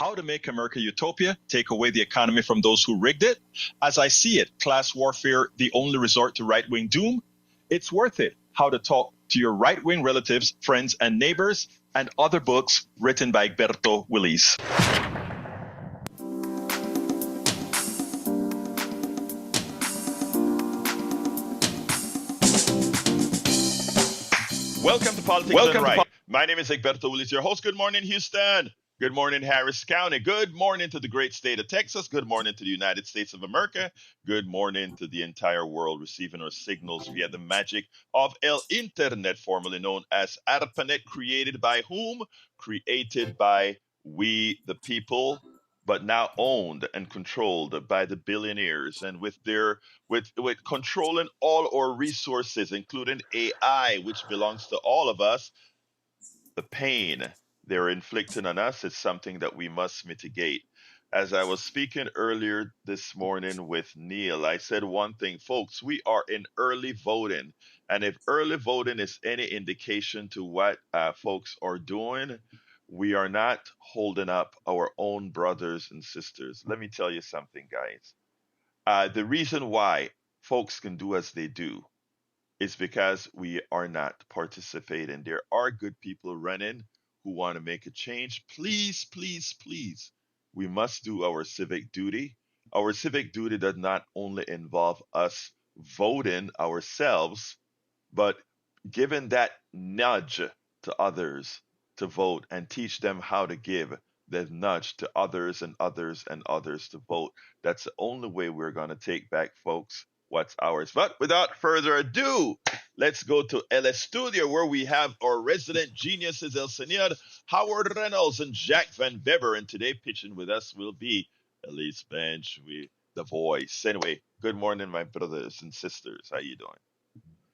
How to Make America Utopia, Take Away the Economy from Those Who Rigged It. As I See It, Class Warfare, The Only Resort to Right-Wing Doom. It's Worth It, How to Talk to Your Right-Wing Relatives, Friends, and Neighbors, and other books written by Egberto Willis. Welcome to Politics Done Right. My name is Egberto Willis, your host. Good morning, Houston. Good morning, Harris County. Good morning to the great state of Texas. Good morning to the United States of America. Good morning to the entire world receiving our signals via the magic of El Internet, formerly known as ARPANET, created by whom? Created by we, the people, but now owned and controlled by the billionaires, and with controlling all our resources, including AI, which belongs to all of us. The pain they're inflicting on us is something that we must mitigate. As I was speaking earlier this morning with Neil, I said one thing, folks, we are in early voting. And if early voting is any indication to what folks are doing, we are not holding up our own brothers and sisters. Let me tell you something, guys. The reason why folks can do as they do is because we are not participating. There are good people running who want to make a change. Please, please, please, we must do our civic duty. Our civic duty does not only involve us voting ourselves, but giving that nudge to others to vote and teach them how to give that nudge to others and others and others to vote. That's the only way we're going to take back, folks, what's ours. But without further ado, let's go to LS Studio, where we have our resident geniuses, El Senor Howard Reynolds and Jack Van Weber. And today pitching with us will be Elise Bench, the voice. Anyway, good morning, my brothers and sisters. How you doing?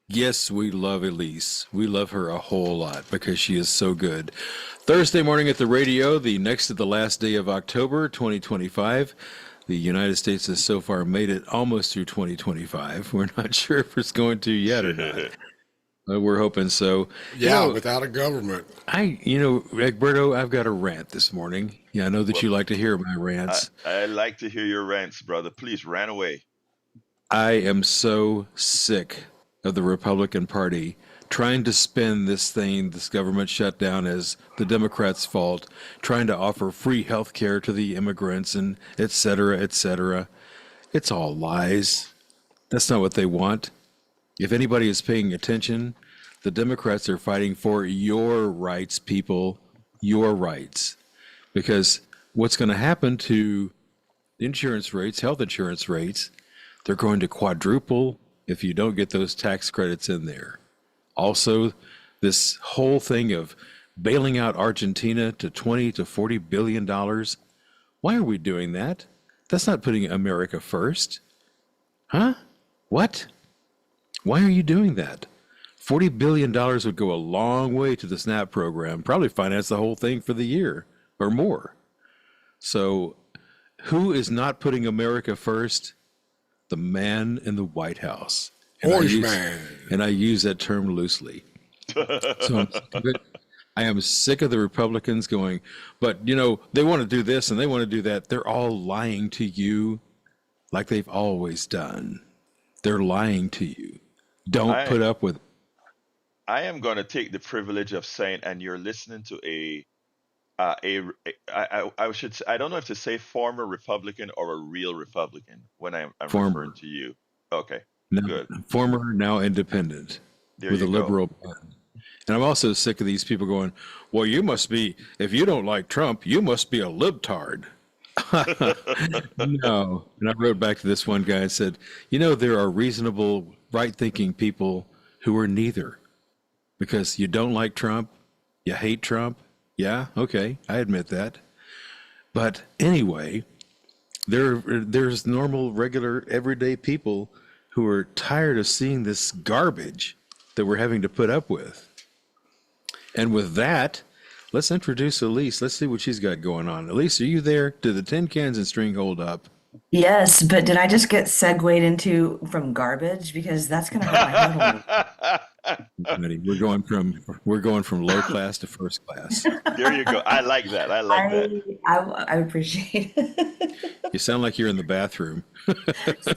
Yes, we love Elise. We love her a whole lot because she is so good. Thursday morning at the radio, the next to the last day of October 2025. The United States has so far made it almost through 2025. We're not sure if it's going to yet or not. But we're hoping so. Yeah, without a government. Egberto, I've got a rant this morning. Yeah, I know that you like to hear my rants. I like to hear your rants, brother. Please, rant away. I am so sick of the Republican Party trying to spin this government shutdown, as the Democrats' fault, trying to offer free health care to the immigrants and et cetera, et cetera. It's all lies. That's not what they want. If anybody is paying attention, the Democrats are fighting for your rights, people, your rights. Because what's going to happen to insurance rates, health insurance rates, they're going to quadruple if you don't get those tax credits in there. Also, this whole thing of bailing out Argentina to $20 to $40 billion. Why are we doing that? That's not putting America first. Huh? What? Why are you doing that? $40 billion would go a long way to the SNAP program, probably finance the whole thing for the year or more. So who is not putting America first? The man in the White House. Orange man. And I use that term loosely. So I am sick of the Republicans going, but they want to do this and they want to do that. They're all lying to you like they've always done. They're lying to you. Don't put up with it. I am going to take the privilege of saying, and you're listening to I don't know if to say former Republican or a real Republican when I'm referring to you. Okay. No, good. Former, now independent, with a liberal pen. And I'm also sick of these people going, well, you must be, if you don't like Trump, you must be a libtard. No. And I wrote back to this one guy and said, there are reasonable, right-thinking people who are neither. Because you don't like Trump, you hate Trump. Yeah, okay, I admit that. But anyway, there's normal, regular, everyday people who are tired of seeing this garbage that we're having to put up with. And with that, let's introduce Elise. Let's see what she's got going on. Elise, are you there? Do the tin cans and string hold up? Yes, but did I just get segued into from garbage? Because that's going to hurt my head a little. Buddy, we're going from low class to first class. There you go. I like that. I like that. I appreciate it. You sound like you're in the bathroom.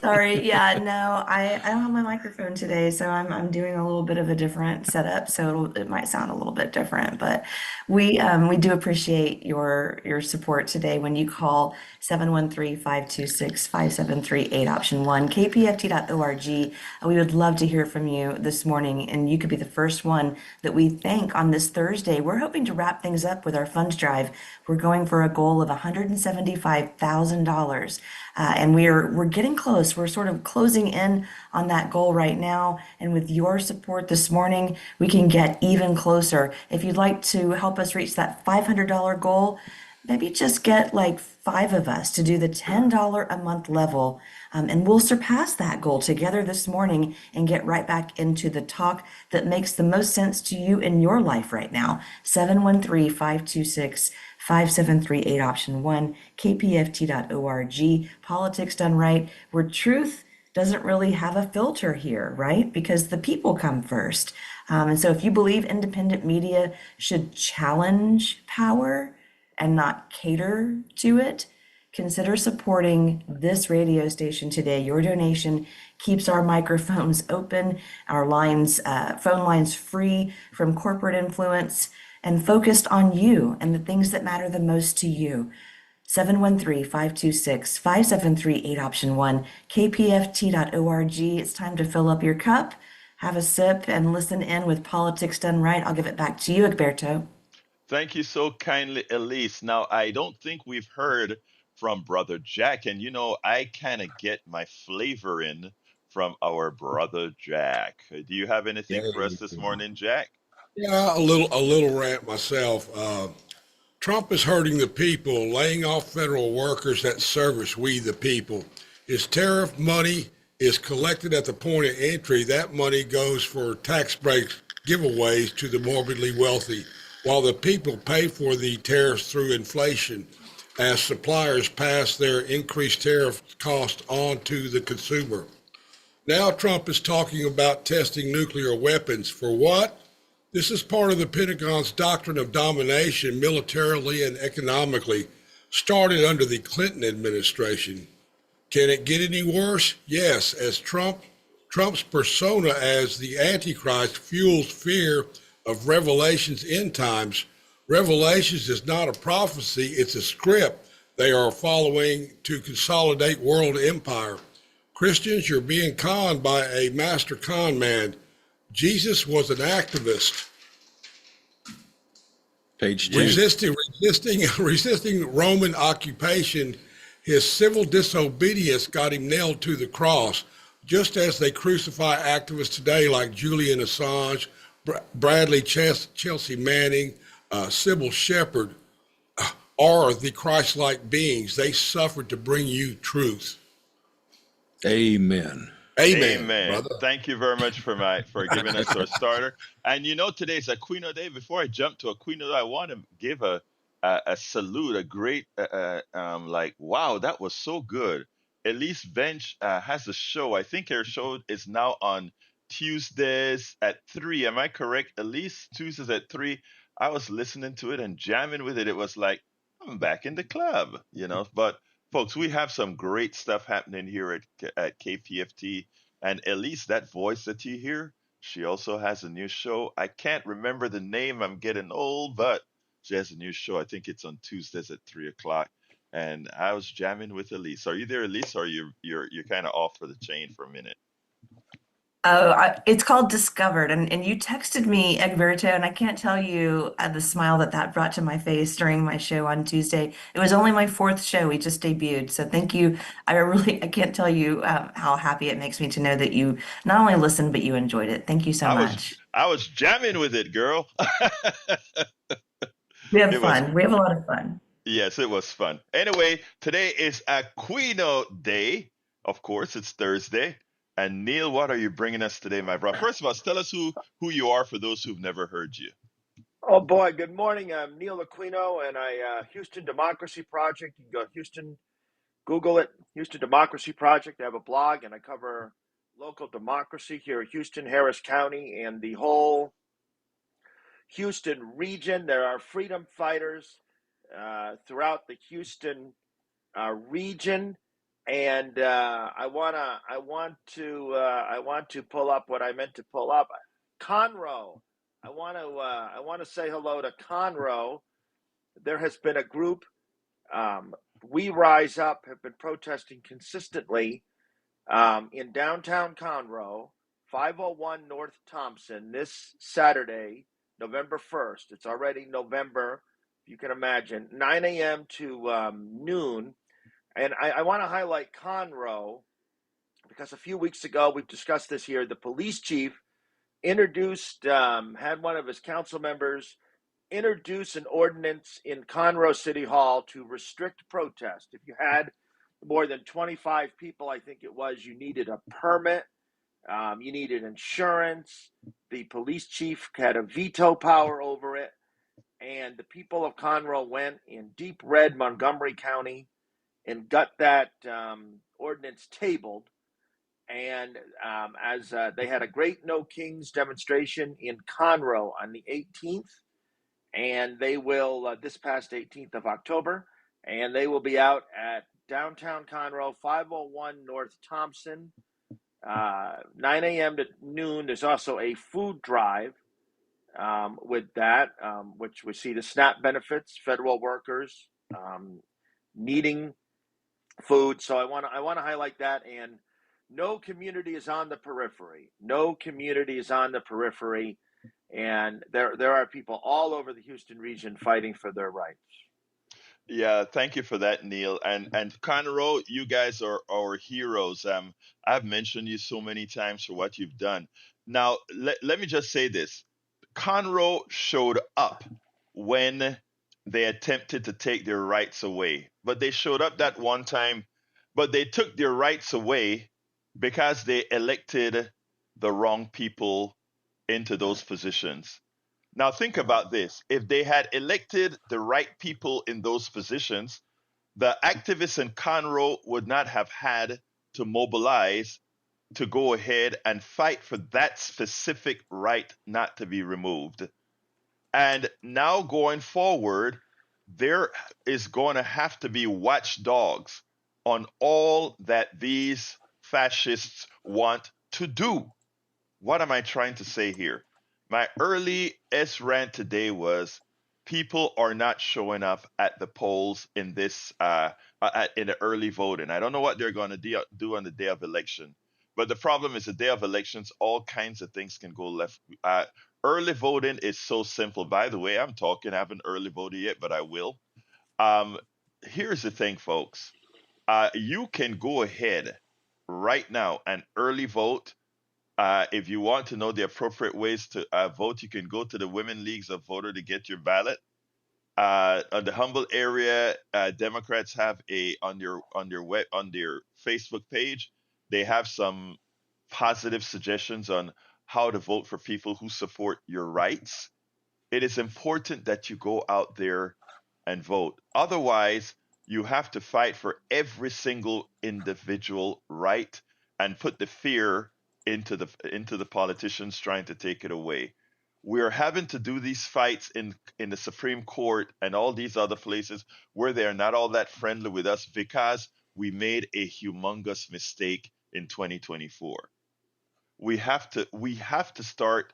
Sorry, yeah, no, I don't have my microphone today, so I'm doing a little bit of a different setup, so it might sound a little bit different, but we do appreciate your support today when you call 713-526-5738 option 1 kpft.org. We would love to hear from you this morning, and you could be the first one that we thank on this Thursday. We're hoping to wrap things up with our funds drive. We're going for a goal of $175,000. And we're getting close. We're sort of closing in on that goal right now. And with your support this morning, we can get even closer. If you'd like to help us reach that $500 goal, maybe just get like 5 of us to do the $10 a month level. And we'll surpass that goal together this morning and get right back into the talk that makes the most sense to you in your life right now. 713-526-5738 option 1 kpft.org. Politics done right, where truth doesn't really have a filter here, right? Because the people come first. And so if you believe independent media should challenge power and not cater to it, consider supporting this radio station today. Your donation keeps our microphones open, our phone lines free from corporate influence, and focused on you and the things that matter the most to you. 713-526-5738 option 1 kpft.org. It's time to fill up your cup, have a sip, and listen in with Politics Done Right. I'll give it back to you, Egberto. Thank you so kindly, Elise. Now, I don't think we've heard from Brother Jack, and I kind of get my flavor in from our Brother Jack. Do you have anything for us this morning, Jack? Yeah, a little rant myself. Trump is hurting the people, laying off federal workers that service we the people. His tariff money is collected at the point of entry. That money goes for tax breaks giveaways to the morbidly wealthy, while the people pay for the tariffs through inflation as suppliers pass their increased tariff cost on to the consumer. Now Trump is talking about testing nuclear weapons. For what? This is part of the Pentagon's doctrine of domination militarily and economically, started under the Clinton administration. Can it get any worse? Yes, as Trump's persona as the Antichrist fuels fear of Revelation's end times. Revelations is not a prophecy, it's a script they are following to consolidate world empire. Christians, you're being conned by a master con man. Jesus was an activist. Page 2. Resisting Roman occupation. His civil disobedience got him nailed to the cross, just as they crucify activists today like Julian Assange, Bradley Chelsea Manning, Sybil Shepherd, are the Christ-like beings. They suffered to bring you truth. Amen. Amen. Brother. Thank you very much for giving us our starter. And today's Aquino Day. Before I jump to Aquino Day, I want to give a salute, a great wow, that was so good. Elise Bench has a show. I think her show is now on Tuesdays at 3. Am I correct, Elise? Tuesdays at 3. I was listening to it and jamming with it. It was like I'm back in the club, But folks, we have some great stuff happening here at KPFT. And Elise, that voice that you hear, she also has a new show. I can't remember the name. I'm getting old, but she has a new show. I think it's on Tuesdays at 3:00. And I was jamming with Elise. Are you there, Elise? Or you're kind of off for the chain for a minute? It's called Discovered, and you texted me, Egberto, and I can't tell you the smile that brought to my face during my show on Tuesday. It was only my 4th show. We just debuted, so thank you. I can't tell you how happy it makes me to know that you not only listened, but you enjoyed it. Thank you so much. I was jamming with it, girl. We have fun. We have a lot of fun. Yes, it was fun. Anyway, today is Aquino Day. Of course, it's Thursday. And Neil, what are you bringing us today, my brother? First of all, tell us who you are for those who've never heard you. Oh boy, good morning. I'm Neil Aquino, and I Houston Democracy Project. You can go Houston, Google it, Houston Democracy Project. I have a blog, and I cover local democracy here in Houston, Harris County, and the whole Houston region. There are freedom fighters throughout the Houston region, and I want to pull up what I meant to pull up. Conroe. I want to say hello to Conroe. There has been a group. We Rise Up have been protesting consistently in downtown Conroe, 501 North Thompson, this Saturday, November 1st. It's already November, if you can imagine, 9 a.m. to noon. And I want to highlight Conroe because a few weeks ago, we've discussed this here. The police chief introduced, had one of his council members introduce an ordinance in Conroe City Hall to restrict protest. If you had more than 25 people, I think it was, you needed a permit, you needed insurance. The police chief had a veto power over it. And the people of Conroe went in deep red Montgomery County and got that ordinance tabled. And as they had a great No Kings demonstration in Conroe on the 18th, and they will, this past 18th of October, and they will be out at downtown Conroe, 501 North Thompson, 9 a.m. to noon. There's also a food drive with that, which we see the SNAP benefits, federal workers needing food. So I want to highlight that. And no community is on the periphery. No community is on the periphery. And there are people all over the Houston region fighting for their rights. Yeah, thank you for that, Neil. And Conroe, you guys are our heroes. I've mentioned you so many times for what you've done. Now, let me just say this. Conroe showed up when they attempted to take their rights away. But they showed up that one time, but they took their rights away because they elected the wrong people into those positions. Now, think about this. If they had elected the right people in those positions, the activists in Conroe would not have had to mobilize to go ahead and fight for that specific right not to be removed. And now going forward, there is going to have to be watchdogs on all that these fascists want to do. What am I trying to say here? My early S rant today was people are not showing up at the polls in this in the early voting. I don't know what they're going to do on the day of election, but the problem is the day of elections, all kinds of things can go left. Early voting is so simple. By the way, I haven't early voted yet, but I will. Um, Here's the thing, folks. You can go ahead right now and early vote. If you want to know the appropriate ways to vote, you can go to the Women Leagues of Voter to get your ballot. On the Humble area, Democrats have a on their Facebook page. They have some positive suggestions on how to vote for people who support your rights. It is important that you go out there and vote. Otherwise, you have to fight for every single individual right and put the fear into the politicians trying to take it away. We are having to do these fights in the Supreme Court and all these other places where they are not all that friendly with us because we made a humongous mistake in 2024. We have to start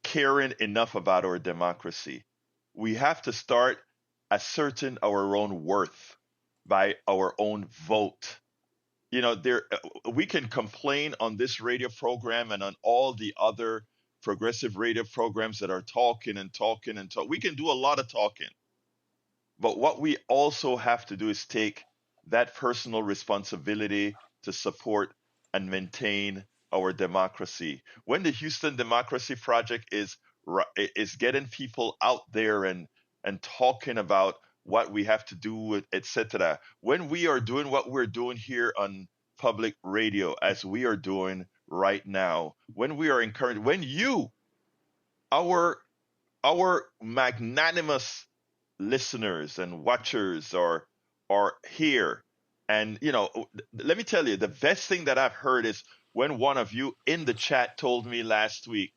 caring enough about our democracy. We have to start asserting our own worth by our own vote. We can complain on this radio program and on all the other progressive radio programs that are talking and talking and talk. We can do a lot of talking, but what we also have to do is take that personal responsibility to support and maintain our democracy. When the Houston Democracy Project is getting people out there and talking about what we have to do, etc. When we are doing what we're doing here on public radio, as we are doing right now, when we are encouraged, when you, our magnanimous listeners and watchers are here. And let me tell you, the best thing that I've heard is when one of you in the chat told me last week,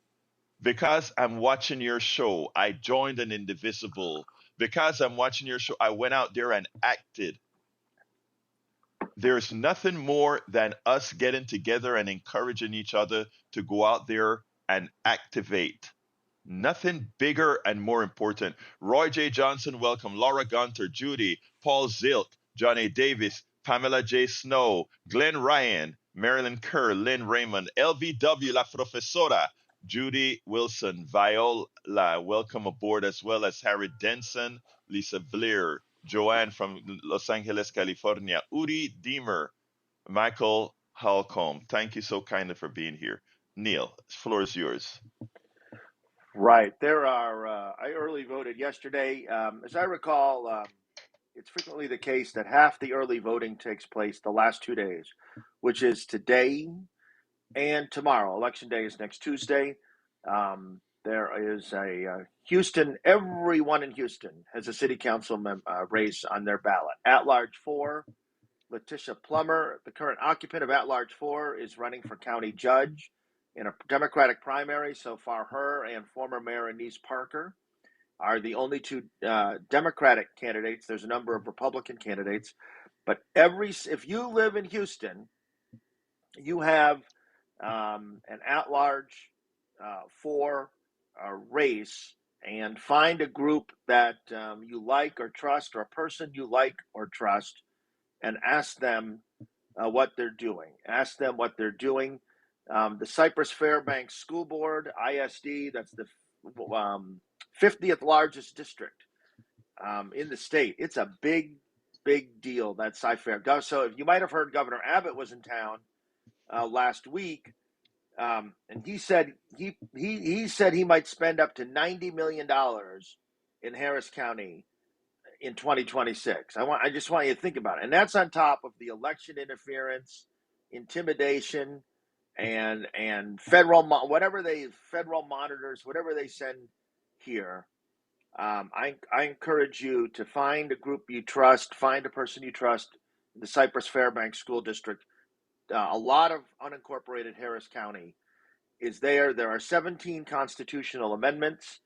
because I'm watching your show, I joined an Indivisible. Because I'm watching your show, I went out there and acted. There's nothing more than us getting together and encouraging each other to go out there and activate. Nothing bigger and more important. Roy J. Johnson, welcome. Laura Gunter, Judy, Paul Zilk, John A. Davis, Pamela J. Snow, Glenn Ryan, Marilyn Kerr, Lynn Raymond, LVW, La Profesora, Judy Wilson, Viola, welcome aboard, as well as Harry Denson, Lisa Blair, Joanne from Los Angeles, California, Uri Deemer, Michael Halcombe. Thank you so kindly for being here. Neil, the floor is yours. Right. There are, I early voted yesterday. As I recall, it's frequently the case that half the early voting takes place the last 2 days, which is today and tomorrow. Election day is next Tuesday. There is a Houston, everyone in Houston has a city council race on their ballot. At large 4, Letitia Plummer, the current occupant of At Large 4, is running for county judge in a Democratic primary. So far, her and former Mayor Anise Parker are the only two Democratic candidates. There's a number of Republican candidates, but if you live in Houston, you have an at-large 4 race, and find a group that you like or trust, or a person you like or trust, and ask them what they're doing. Ask them what they're doing. The Cypress Fairbanks School Board, ISD, that's the 50th largest district in the state. It's a big, big deal, that Cy-Fair. So you might have heard Governor Abbott was in town last week, and he said he might spend up to $90 million in Harris County in 2026. I just want you to think about it. And that's on top of the election interference, intimidation, and federal monitors, whatever they send here. I encourage you to find a group you trust, find a person you trust. The Cypress Fairbanks School District, a lot of unincorporated Harris County is there. There are 17 constitutional amendments.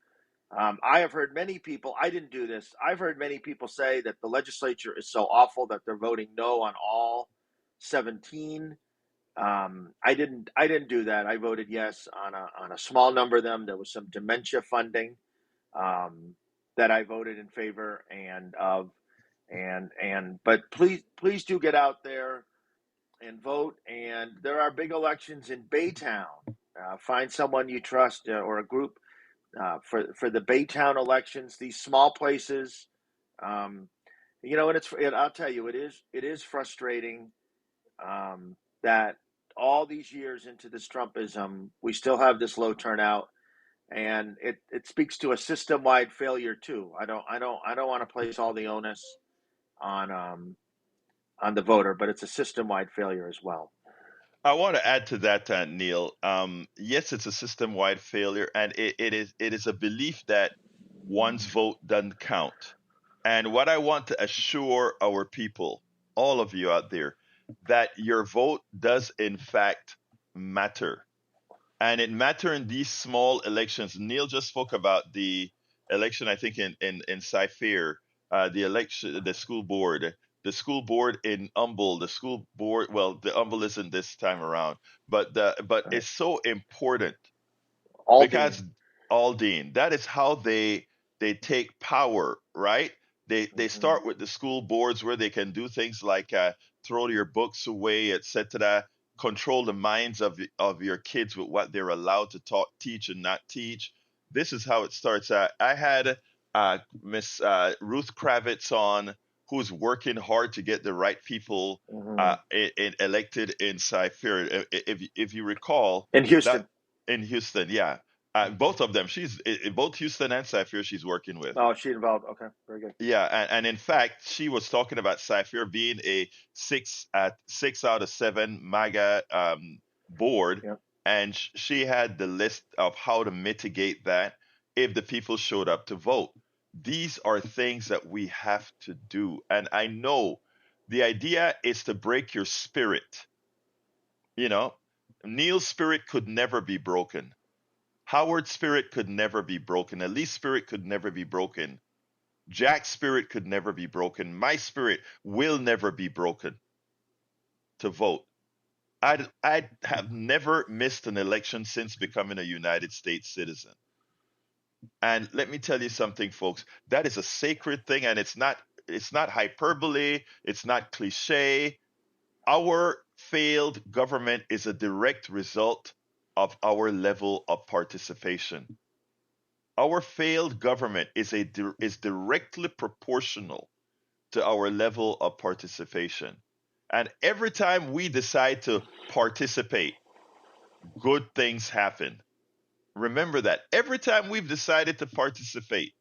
I have heard many people, I didn't do this, I've heard many people say that the legislature is so awful that they're voting no on all 17. I didn't do that. I voted yes on a small number of them. There was some dementia funding that I voted in favor but please do get out there and vote. And there are big elections in Baytown. Find someone you trust or a group for the Baytown elections. These small places, and I'll tell you, it is frustrating that all these years into this Trumpism, we still have this low turnout, and it speaks to a system-wide failure too. I don't want to place all the onus on the voter, but it's a system-wide failure as well. I want to add to that, Neil. Yes, it's a system-wide failure, and it is a belief that one's vote doesn't count. And what I want to assure our people, all of you out there, that your vote does in fact matter, and it matter in these small elections. Neil just spoke about the election, I think in Cy-Fair, the election, the school board in Humble, the school board. Well, the Humble isn't this time around, but it's so important because Aldine. Aldine, that is how they take power, right? They start with the school boards where they can do things like throw your books away, etc. Control the minds of your kids with what they're allowed to talk, teach, and not teach. This is how it starts. I had Miss Ruth Kravitz on, who's working hard to get the right people elected in Cy-Fair. If you recall, In that Houston. in Houston, yeah. Both of them. She's in both Houston and Cy-Fair. She's working with. Oh, she involved. Okay, very good. Yeah, and in fact, she was talking about Cy-Fair being a 6 out of 7 MAGA board, Yep. and she had the list of how to mitigate that if the people showed up to vote. These are things that we have to do, and I know the idea is to break your spirit. You know, Neil's spirit could never be broken. Howard's spirit could never be broken. Elite's spirit could never be broken. Jack's spirit could never be broken. My spirit will never be broken to vote. I have never missed an election since becoming a United States citizen. And let me tell you something, folks. That is a sacred thing, and it's not hyperbole. It's not cliche. Our failed government is a direct result of our level of participation. Our failed government is directly proportional to our level of participation. And every time we decide to participate, good things happen. Remember that. Every time we've decided to participate,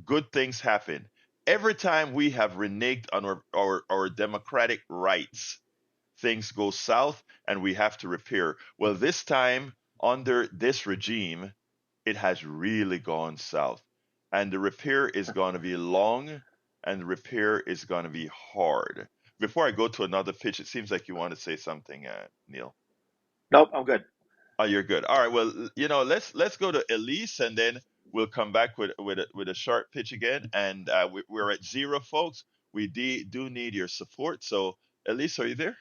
good things happen. Every time we have reneged on our democratic rights, things go south and we have to repair. Well, this time, under this regime, it has really gone south. And the repair is going to be long and the repair is going to be hard. Before I go to another pitch, it seems like you want to say something, Neil. Nope, I'm good. Oh, you're good. All right. Well, let's go to Elise, and then we'll come back with a short pitch again. And we're at zero, folks. We do need your support. So, Elise, are you there?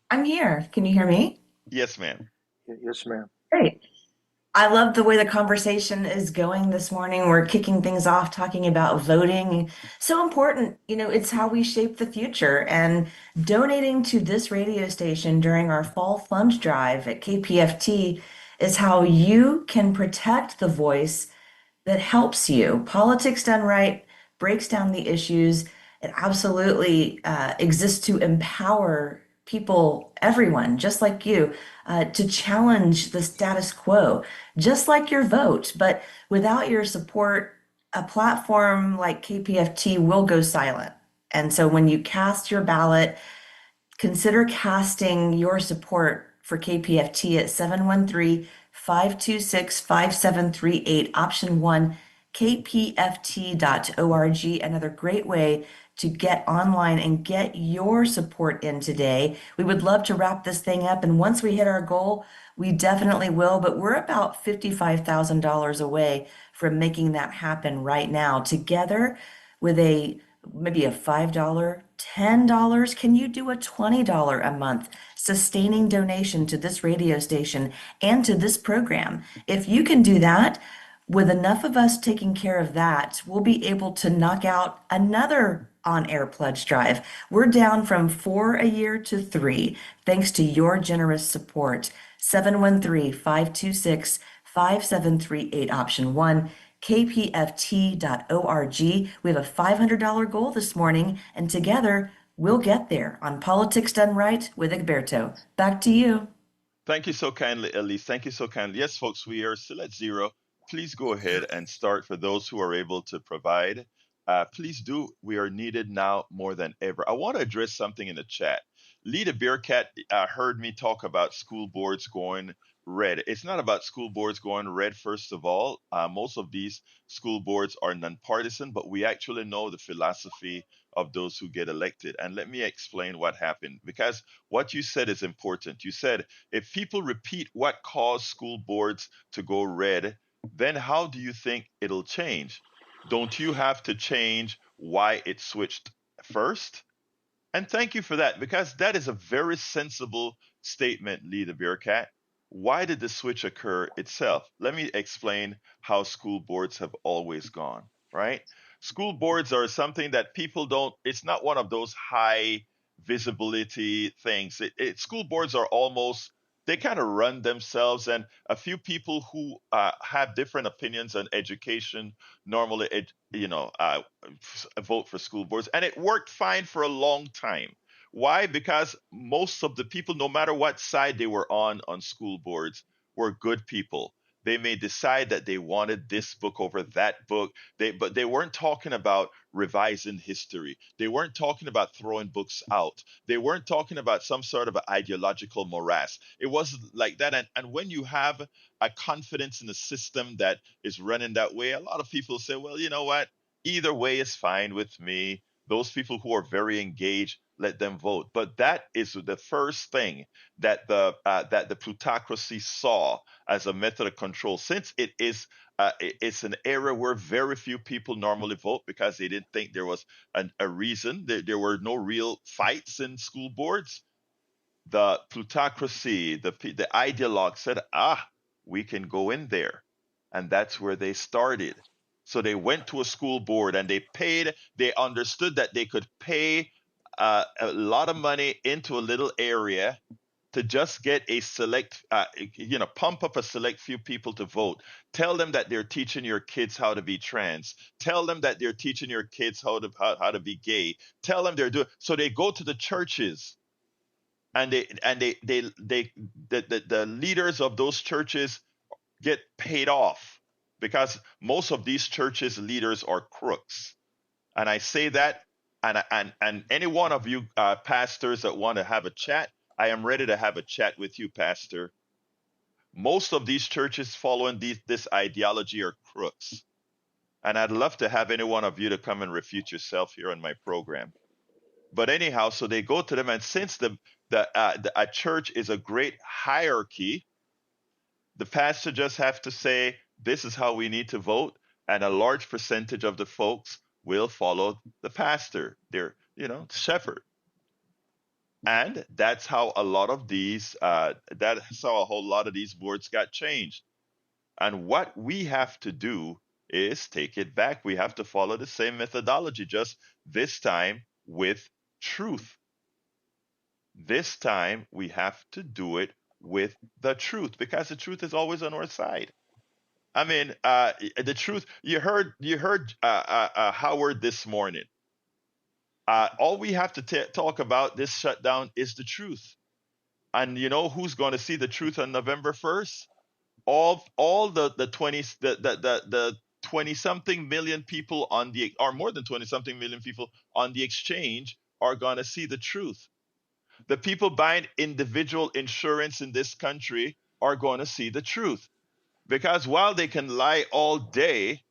I'm here. Can you hear me? Yes, ma'am. Yes, ma'am. Great. I love the way the conversation is going this morning. We're kicking things off talking about voting. So important. It's how we shape the future. And donating to this radio station during our fall fund drive at KPFT is how you can protect the voice that helps you. Politics done right breaks down the issues. It absolutely exists to empower people, everyone, just like you, to challenge the status quo, just like your vote. But without your support, a platform like KPFT will go silent. And so when you cast your ballot, consider casting your support for KPFT at 713-526-5738, option 1, kpft.org. Another great way to get online and get your support in today. We would love to wrap this thing up, and once we hit our goal, we definitely will, but we're about $55,000 away from making that happen right now. Together with maybe a $5, $10, can you do a $20 a month sustaining donation to this radio station and to this program? If you can do that, with enough of us taking care of that, we'll be able to knock out another on-air pledge drive. We're down from 4 a year to 3, thanks to your generous support. 713-526-5738, option 1, kpft.org. We have a $500 goal this morning, and together we'll get there on Politics Done Right with Egberto. Back to you. Thank you so kindly, Elise. Thank you so kindly. Yes, folks, we are still at zero. Please go ahead and start for those who are able to provide. Please do. We are needed now more than ever. I want to address something in the chat. Lita Bearcat heard me talk about school boards going red. It's not about school boards going red, first of all. Most of these school boards are nonpartisan, but we actually know the philosophy of those who get elected. And let me explain what happened, because what you said is important. You said if people repeat what caused school boards to go red, then how do you think it'll change? Don't you have to change why it switched first? And thank you for that, because that is a very sensible statement, Leader Bearcat. Why did the switch occur itself? Let me explain how school boards have always gone, right? School boards are something that people don't, it's not one of those high visibility things. School boards are almost, they kind of run themselves, and a few people who have different opinions on education normally, vote for school boards, and it worked fine for a long time. Why? Because most of the people, no matter what side they were on school boards, were good people. They may decide that they wanted this book over that book. But they weren't talking about revising history. They weren't talking about throwing books out. They weren't talking about some sort of ideological morass. It wasn't like that. And when you have a confidence in the system that is running that way, a lot of people say, well, you know what? Either way is fine with me. those people who are very engaged, let them vote. But that is the first thing that the plutocracy saw as a method of control, since it's an era where very few people normally vote because they didn't think there was a reason. There were no real fights in school boards. The plutocracy, the ideologue said, we can go in there. And that's where they started. So they went to a school board and they understood that they could pay a lot of money into a little area to just get a select, pump up a select few people to vote. Tell them that they're teaching your kids how to be trans. Tell them that they're teaching your kids how to be gay. Tell them they're doing. So they go to the churches, and the leaders of those churches get paid off, because most of these churches leaders are crooks. And I say that, and any one of you pastors that want to have a chat, I am ready to have a chat with you, pastor. Most of these churches following this ideology are crooks, and I'd love to have any one of you to come and refute yourself here on my program. But anyhow, so they go to them, and since a church is a great hierarchy, the pastor just have to say, this is how we need to vote, and a large percentage of the folks will follow the pastor, their shepherd. And that's how a lot of these that's how a whole lot of these boards got changed. And what we have to do is take it back. We have to follow the same methodology, just this time with truth. This time we have to do it with the truth, because the truth is always on our side. I mean, the truth. You heard Howard this morning. All we have to talk about this shutdown is the truth. And you know who's going to see the truth on November 1st? All the 20 the 20 something million people on the, or more than 20 something million people on the exchange, are going to see the truth. The people buying individual insurance in this country are going to see the truth, because while they can lie all day,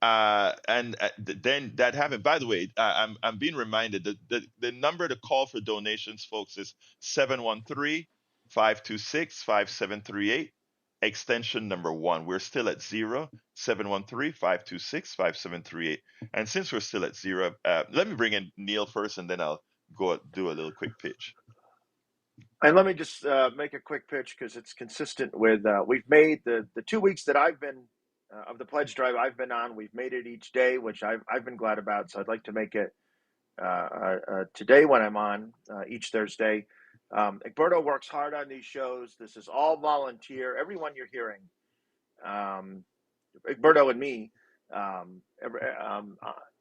and then that happened. By the way, I'm being reminded that the number to call for donations, folks, is 713-526-5738, extension number 1. We're still at 0-713-526-5738. And since we're still at 0, let me bring in Neil first, and then I'll go do a little quick pitch. And let me just make a quick pitch, because it's consistent with we've made the 2 weeks that I've been of the pledge drive I've been on. We've made it each day, which I've been glad about. So I'd like to make it today when I'm on each Thursday. Egberto works hard on these shows. This is all volunteer. Everyone you're hearing, Egberto and me,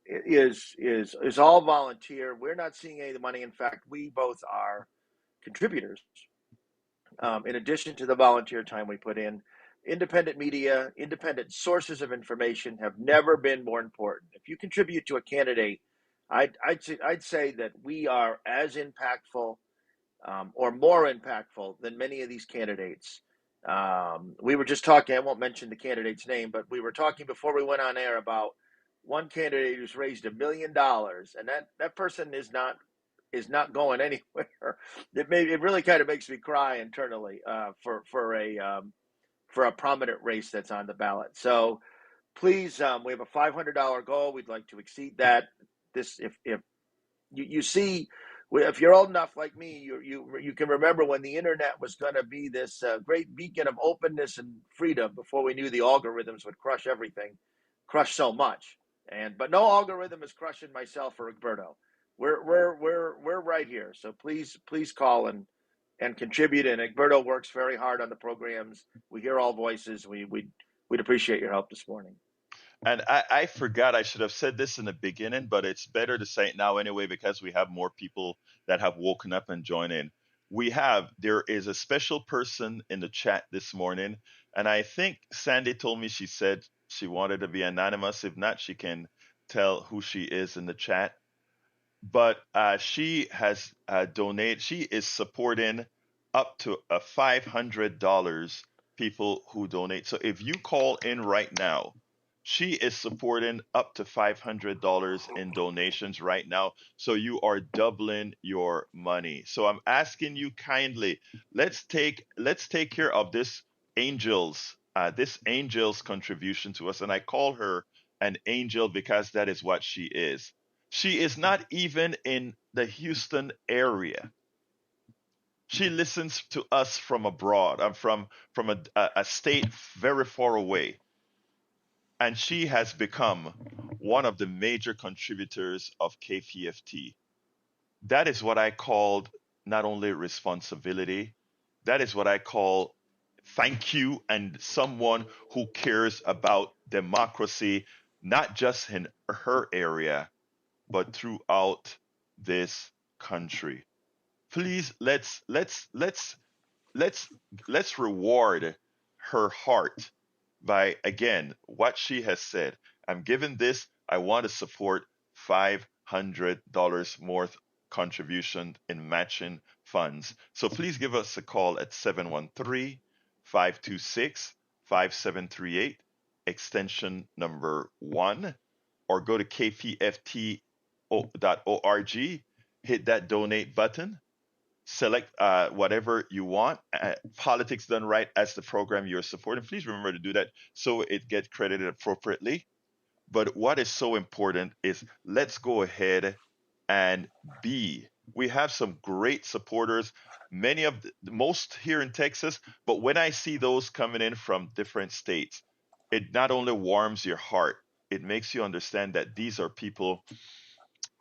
is all volunteer. We're not seeing any of the money. In fact, we both are contributors. In addition to the volunteer time we put in, independent media, independent sources of information have never been more important. If you contribute to a candidate, I'd say that we are as impactful or more impactful than many of these candidates. We were just talking, I won't mention the candidate's name, but we were talking before we went on air about one candidate who's raised $1 million, and that person is not going anywhere. It really kind of makes me cry internally for a prominent race that's on the ballot. So please, we have a $500 goal. We'd like to exceed that. This, if you see, if you're old enough like me, you can remember when the internet was going to be this great beacon of openness and freedom before we knew the algorithms would crush everything, crush so much. But no algorithm is crushing myself or Egberto. We're right here. So please call and contribute. And Egberto works very hard on the programs. We hear all voices. We'd appreciate your help this morning. And I forgot, I should have said this in the beginning, but it's better to say it now anyway, because we have more people that have woken up and joined in. There is a special person in the chat this morning, and I think Sandy told me, she said she wanted to be anonymous. If not, she can tell who she is in the chat. But she has donated, she is supporting up to $500 people who donate. So if you call in right now, She is supporting up to $500 in donations right now. So you are doubling your money. So I'm asking you kindly, let's take care of this angel's contribution to us. And I call her an angel because that is what she is. She is not even in the Houston area. She listens to us from abroad. I'm from a state very far away, and she has become one of the major contributors of KPFT. That is what I called not only responsibility, that is what I call thank you, and someone who cares about democracy, not just in her area, but throughout this country. Please let's let's reward her heart by, again, what she has said. I'm giving this, I want to support $500 more contribution in matching funds. So please give us a call at 713-526-5738, extension number 1, or go to kpft.org, hit that donate button, select whatever you want. Politics Done Right as the program you're supporting. Please remember to do that so it gets credited appropriately. But what is so important is, let's go ahead and be. We have some great supporters, many of most here in Texas, but when I see those coming in from different states, it not only warms your heart, it makes you understand that these are people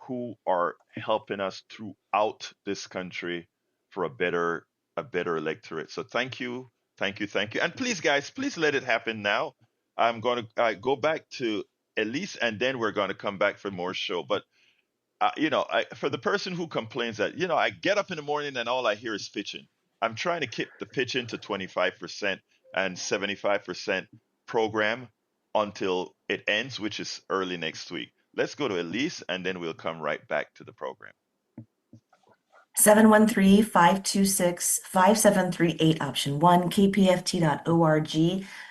who are helping us throughout this country for a better electorate. So thank you, thank you, thank you, and please, guys, please let it happen now. I'm going to go back to Elise, and then we're going to come back for more show. But for the person who complains that, I get up in the morning and all I hear is pitching. I'm trying to keep the pitching to 25% and 75% program until it ends, which is early next week. Let's go to Elise, and then we'll come right back to the program. 713-526-5738, option 1, kpft.org.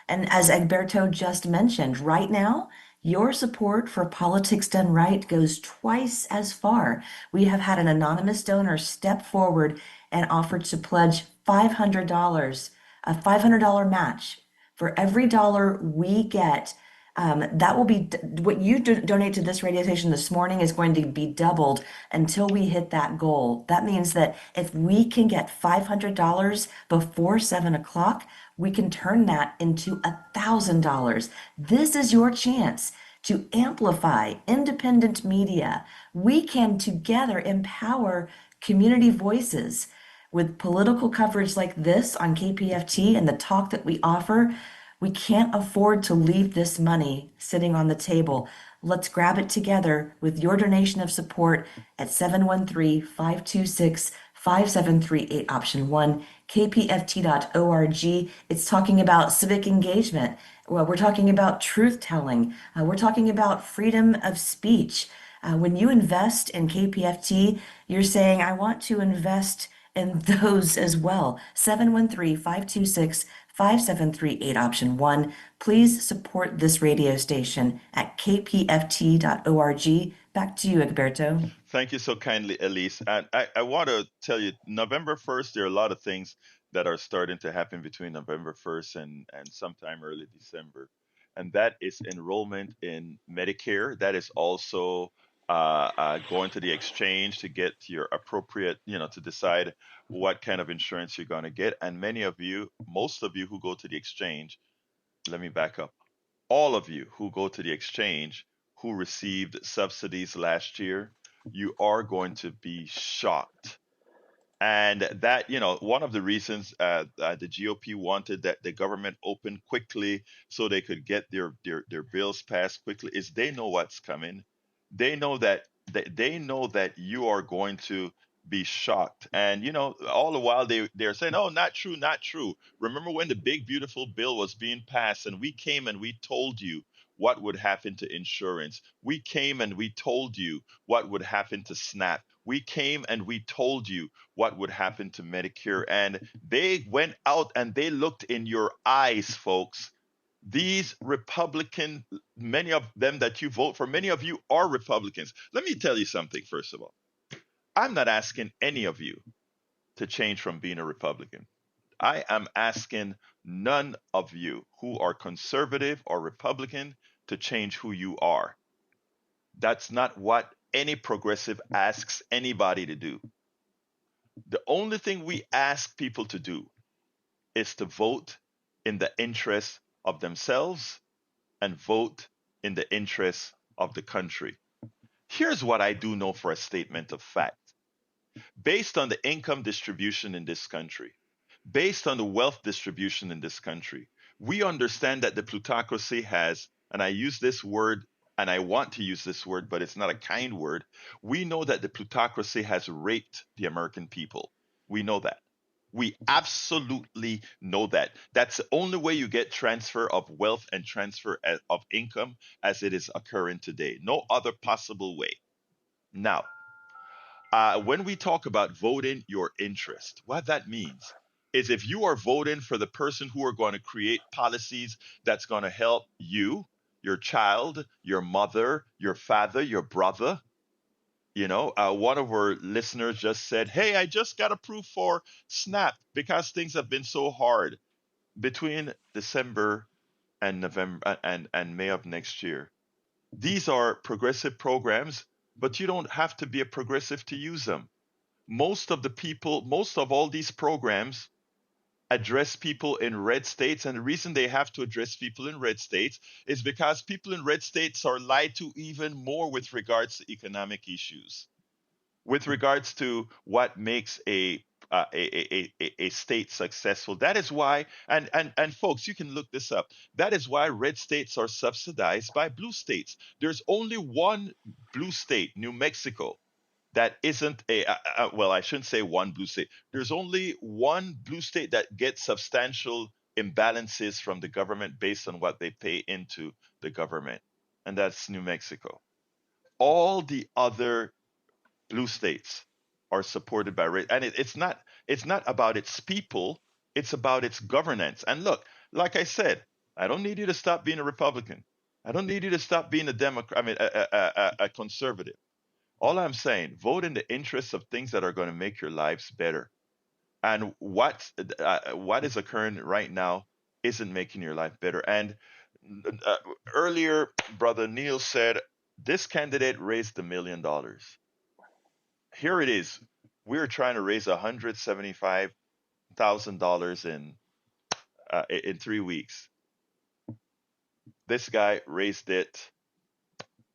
And as Egberto just mentioned, right now, your support for Politics Done Right goes twice as far. We have had an anonymous donor step forward and offered to pledge $500, a $500 match for every dollar we get. That will be what you donate to this radio station this morning is going to be doubled until we hit that goal. That means that if we can get $500 before 7 o'clock, we can turn that into $1,000. This is your chance to amplify independent media. We can together empower community voices. With political coverage like this on KPFT and the talk that we offer, we can't afford to leave this money sitting on the table. Let's grab it together with your donation of support at 713-526-5738, option 1, kpft.org. It's talking about civic engagement. Well, we're talking about truth telling. We're talking about freedom of speech. When you invest in KPFT, you're saying, I want to invest in those as well. 713-526-5738, option 1. Please support this radio station at kpft.org. Back to you, Egberto. Thank you so kindly, Elise. And I want to tell you, November 1st, there are a lot of things that are starting to happen between November 1st and sometime early December. And that is enrollment in Medicare. That is also going to the exchange to get your appropriate, to decide what kind of insurance you're going to get. And many of you, most of you who go to the exchange, let me back up. All of you who go to the exchange who received subsidies last year, you are going to be shocked. And that, one of the reasons the GOP wanted that the government open quickly so they could get their bills passed quickly is they know what's coming. They know that you are going to be shocked. And all the while they're saying, "Oh, not true, not true." Remember when the big beautiful bill was being passed and we came and we told you what would happen to insurance. We came and we told you what would happen to SNAP. We came and we told you what would happen to Medicare. And they went out and they looked in your eyes, folks, These Republican, many of them that you vote for, many of you are Republicans. Let me tell you something, first of all. I'm not asking any of you to change from being a Republican. I am asking none of you who are conservative or Republican to change who you are. That's not what any progressive asks anybody to do. The only thing we ask people to do is to vote in the interest of themselves and vote in the interest of the country. Here's what I do know for a statement of fact. Based on the income distribution in this country, based on the wealth distribution in this country, we understand that the plutocracy has, and I use this word and I want to use this word, but it's not a kind word. We know that the plutocracy has raped the American people. We know that. We absolutely know that. That's the only way you get transfer of wealth and transfer of income as it is occurring today. No other possible way. Now, when we talk about voting your interest, what that means is if you are voting for the person who are going to create policies that's going to help you, your child, your mother, your father, your brother. One of our listeners just said, "Hey, I just got approved for SNAP because things have been so hard between December and November and May of next year." These are progressive programs, but you don't have to be a progressive to use them. Most of all these programs address people in red states. And the reason they have to address people in red states is because people in red states are lied to even more with regards to economic issues, with regards to what makes a state successful. That is why, and folks, you can look this up. That is why red states are subsidized by blue states. There's only one blue state, New Mexico, that isn't well, I shouldn't say one blue state. There's only one blue state that gets substantial imbalances from the government based on what they pay into the government, and that's New Mexico. All the other blue states are supported by rate, and it's not about its people, it's about its governance. And look, like I said, I don't need you to stop being a Republican. I don't need you to stop being a Democrat. I mean, a conservative. All I'm saying, vote in the interests of things that are going to make your lives better. And what is occurring right now isn't making your life better. And uh, earlier, Brother Neil said this candidate raised $1 million. Here it is. We're trying to raise $175,000 in 3 weeks. This guy raised it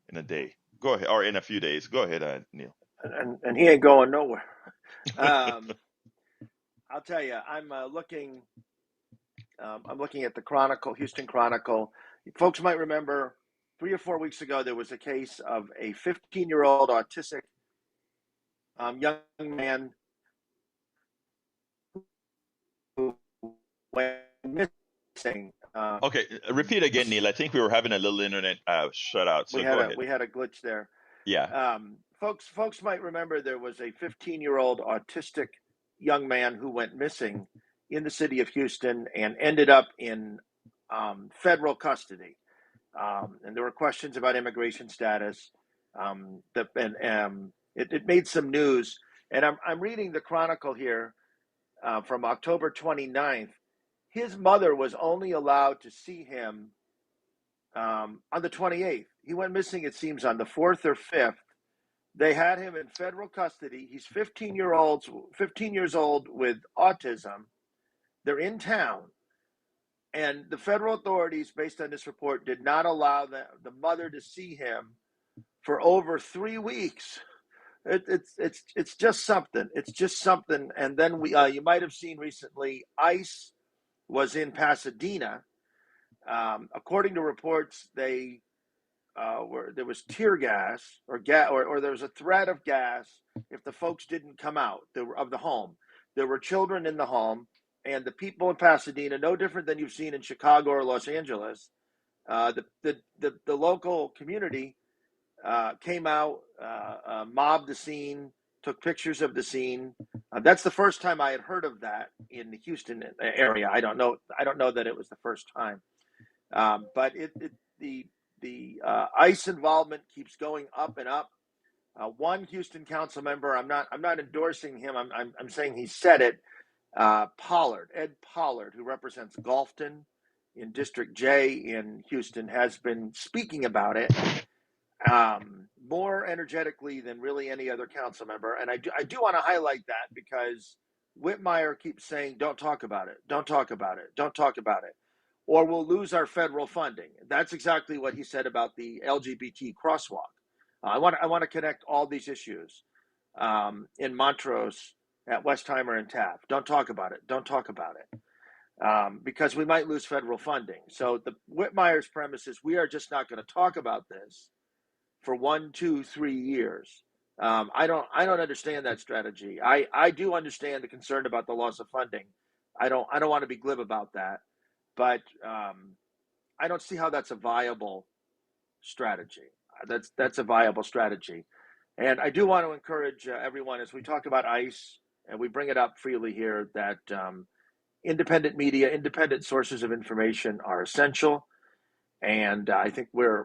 in a day. Go ahead, or in a few days. Go ahead, Neil. And he ain't going nowhere. I'll tell you, I'm looking at the Chronicle, Houston Chronicle. Folks might remember 3 or 4 weeks ago there was a case of a 15-year-old autistic young man who went missing. Okay, repeat again, Neil. I think we were having a little internet shutout. So go ahead. We had a glitch there. Yeah. Folks might remember there was a 15-year-old autistic young man who went missing in the city of Houston and ended up in federal custody. And there were questions about immigration status. It made some news. And I'm reading the Chronicle here from October 29th. His mother was only allowed to see him on the 28th. He went missing, it seems, on the 4th or 5th. They had him in federal custody. He's 15 years old with autism. They're in town. And the federal authorities, based on this report, did not allow the mother to see him for over 3 weeks. It's just something. It's just something. And then you might have seen recently, ICE was in Pasadena. According to reports, there was tear gas or there was a threat of gas if the folks didn't come out of the home. There were children in the home, and the people in Pasadena, no different than you've seen in Chicago or Los Angeles, the local community came out, mobbed the scene, took pictures of the scene. That's the first time I had heard of that in the Houston area. I don't know that it was the first time. But the ICE involvement keeps going up and up. One Houston council member, I'm not endorsing him. I'm saying he said it. Ed Pollard, who represents Gulfton in District J in Houston, has been speaking about it more energetically than really any other council member. And I do want to highlight that because Whitmire keeps saying, "Don't talk about it. Don't talk about it. Don't talk about it." Or we'll lose our federal funding. That's exactly what he said about the LGBT crosswalk. I want to connect all these issues in Montrose, at Westheimer and Taft. Don't talk about it. Don't talk about it. Because we might lose federal funding. So the Whitmire's premise is we are just not going to talk about this for 1, 2, 3 years. I don't understand that strategy. I do understand the concern about the loss of funding. I don't want to be glib about that, but I don't see how that's a viable strategy. That's a viable strategy, and I do want to encourage everyone as we talk about ICE and we bring it up freely here that independent media, independent sources of information are essential, and I think we're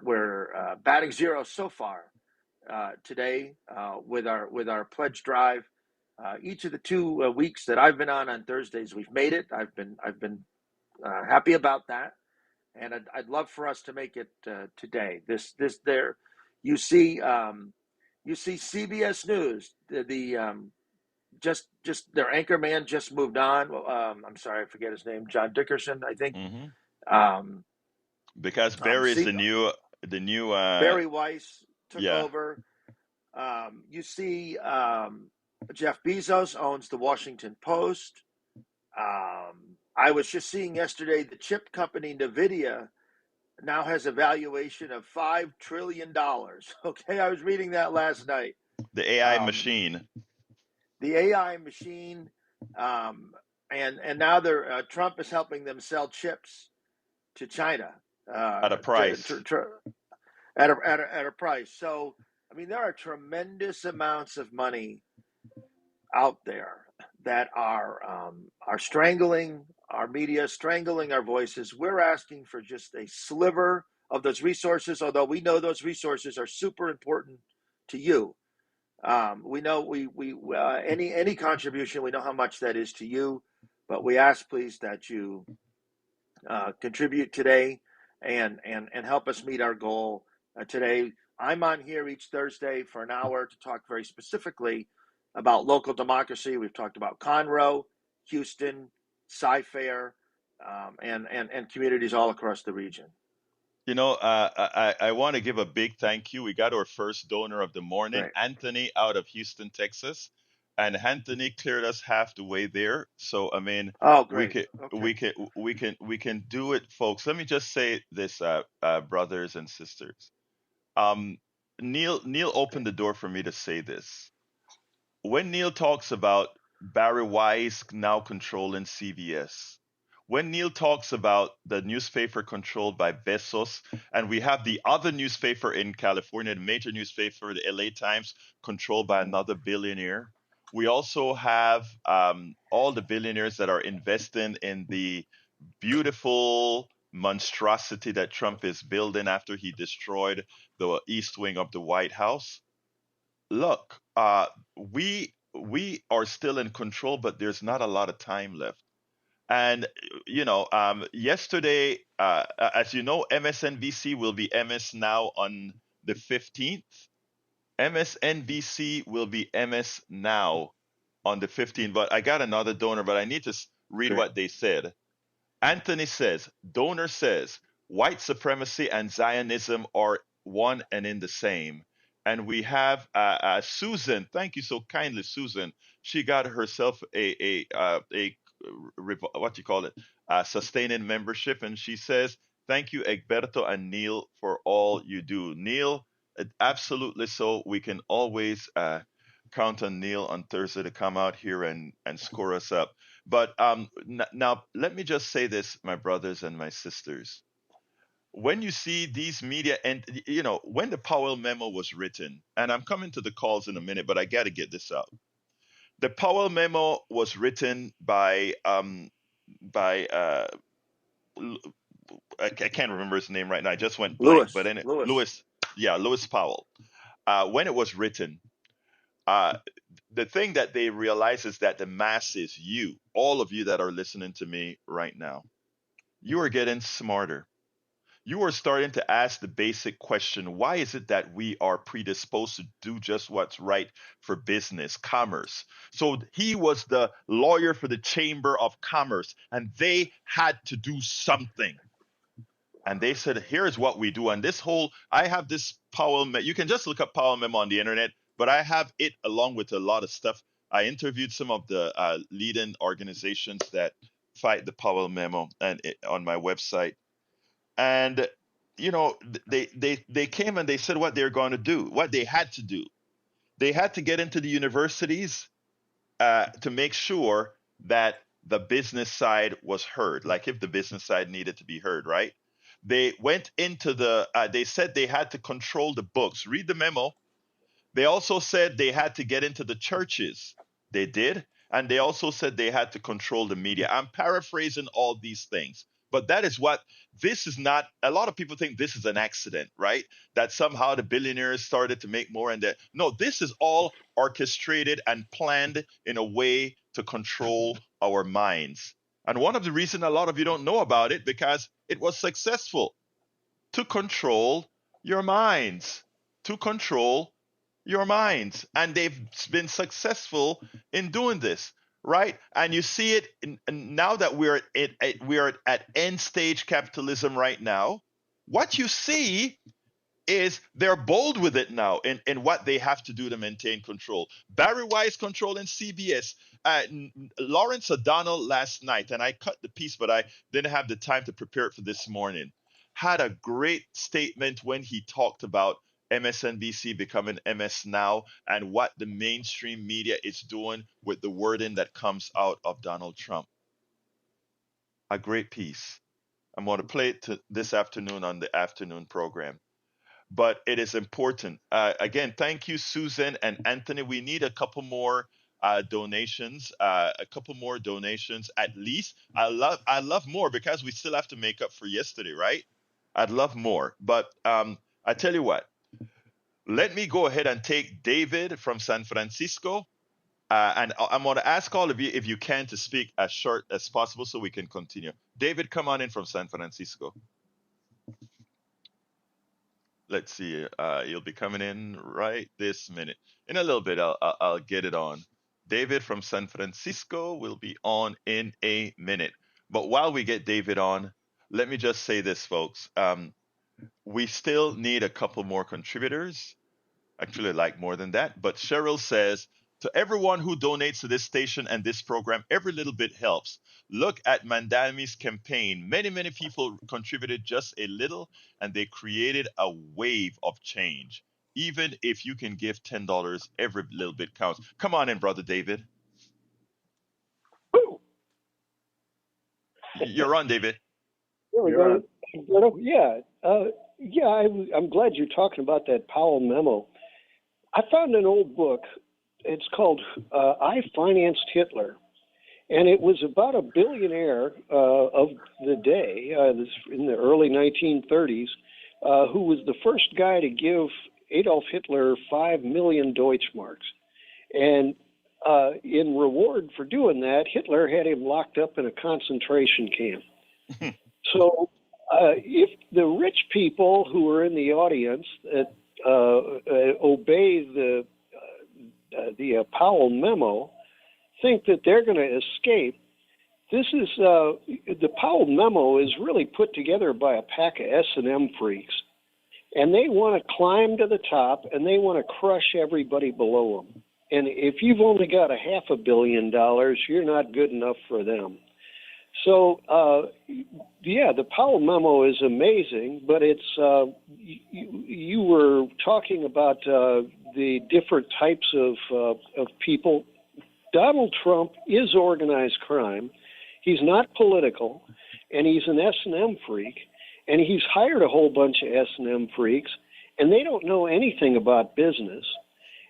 batting zero so far today with our pledge drive. Each of the 2 weeks that I've been on Thursdays, we've made it. I've been happy about that, and I'd love for us to make it today. This there, you see CBS News. Just their anchor man just moved on. I'm sorry, I forget his name. John Dickerson, I think. Hmm. Um, Because Barry is see, the new Barry Weiss took yeah, over. You see, Jeff Bezos owns the Washington Post. I was just seeing yesterday the chip company Nvidia now has a valuation of $5 trillion. Okay, I was reading that last night. the AI Um, machine the AI machine, um, and now they're Trump is helping them sell chips to China at a price. at a price. So I mean, there are tremendous amounts of money out there that are strangling our media, strangling our voices. We're asking for just a sliver of those resources, although we know those resources are super important to you. We know we any contribution, we know how much that is to you, but we ask please that you contribute today and help us meet our goal today. I'm on here each Thursday for an hour to talk very specifically about local democracy. We've talked about Conroe, Houston, Cy-Fair, and communities all across the region. I want to give a big thank you. We got our first donor of the morning, Great. Anthony out of Houston, Texas, and Anthony cleared us half the way there. So I mean, Oh, we great. can Okay. we can do it, folks. Let me just say this, brothers and sisters. Um, Neil Okay. opened the door for me to say this. When Neil talks about Barry Weiss now controlling CBS, when Neil talks about the newspaper controlled by Bezos, and we have the other newspaper in California, the major newspaper, the LA Times, controlled by another billionaire. We also have all the billionaires that are investing in the beautiful monstrosity that Trump is building after he destroyed the east wing of the White House. Look, we are still in control, but there's not a lot of time left. And yesterday, as you know, MSNBC will be MS now on the 15th. MSNBC will be MS now on the 15th. But I got another donor, but I need to read Great. what they said. Anthony says, donor says, white supremacy and Zionism are one and in the same. And we have Susan. Thank you so kindly, Susan. She got herself a what you call it, sustaining membership, and she says, "Thank you, Egberto and Neil, for all you do." Neil, absolutely so. We can always count on Neil on Thursday to come out here and score us up. But now, let me just say this, my brothers and my sisters. When you see these media, and when the Powell memo was written, and I'm coming to the calls in a minute, but I got to get this out. The Powell memo was written by I can't remember his name right now. I just went blank. But Lewis. Lewis Powell. When it was written, uh, the thing that they realize is that the masses, you, all of you that are listening to me right now, you are getting smarter. You are starting to ask the basic question: why is it that we are predisposed to do just what's right for business, commerce? So he was the lawyer for the Chamber of Commerce, and they had to do something. And they said, here's what we do. And I have this Powell, you can just look up Powell memo on the internet, but I have it along with a lot of stuff. I interviewed some of the leading organizations that fight the Powell memo on my website. And they came and they said what they're going to do, what they had to do. They had to get into the universities to make sure that the business side was heard, like if the business side needed to be heard, right? They went into they said they had to control the books. Read the memo. They also said they had to get into the churches. They did. And they also said they had to control the media. I'm paraphrasing all these things. But that is what this is not. A lot of people think this is an accident, right? That somehow the billionaires started to make more and that. No, this is all orchestrated and planned in a way to control our minds. And one of the reasons a lot of you don't know about it because it was successful to control your minds, to control your minds. And they've been successful in doing this, right? And you see it now that we're at end stage capitalism right now. What you see is they're bold with it now in what they have to do to maintain control. Barry Weiss controlling CBS. Lawrence O'Donnell last night, and I cut the piece, but I didn't have the time to prepare it for this morning, had a great statement when he talked about MSNBC becoming MS Now and what the mainstream media is doing with the wording that comes out of Donald Trump. A great piece. I'm going to play it this afternoon on the afternoon program. But it is important. Again, thank you, Susan and Anthony. We need a couple more donations, at least. I love more because we still have to make up for yesterday, right? I'd love more. But I tell you what, let me go ahead and take David from San Francisco. And I'm going to ask all of you, if you can, to speak as short as possible so we can continue. David, come on in from San Francisco. Let's see. You'll be coming in right this minute. In a little bit, I'll get it on. David from San Francisco will be on in a minute. But while we get David on, let me just say this, folks. We still need a couple more contributors. Actually, like more than that. But Cheryl says, to everyone who donates to this station and this program, every little bit helps. Look at Mandami's campaign. Many, many people contributed just a little, and they created a wave of change. Even if you can give $10, every little bit counts. Come on in, Brother David. Woo! You're on, David. There we go. Yeah. I'm glad you're talking about that Powell memo. I found an old book. It's called I Financed Hitler. And it was about a billionaire of the day, in the early 1930s, who was the first guy to give Adolf Hitler 5 million Deutschmarks. And in reward for doing that, Hitler had him locked up in a concentration camp. So if the rich people who are in the audience that obey the Powell memo think that they're going to escape, this is the Powell memo is really put together by a pack of S&M freaks, and they want to climb to the top and they want to crush everybody below them. And if you've only got $500 million, you're not good enough for them. So, the Powell memo is amazing, but it's you were talking about the different types of people. Donald Trump is organized crime. He's not political, and he's an S&M freak, and he's hired a whole bunch of S&M freaks, and they don't know anything about business,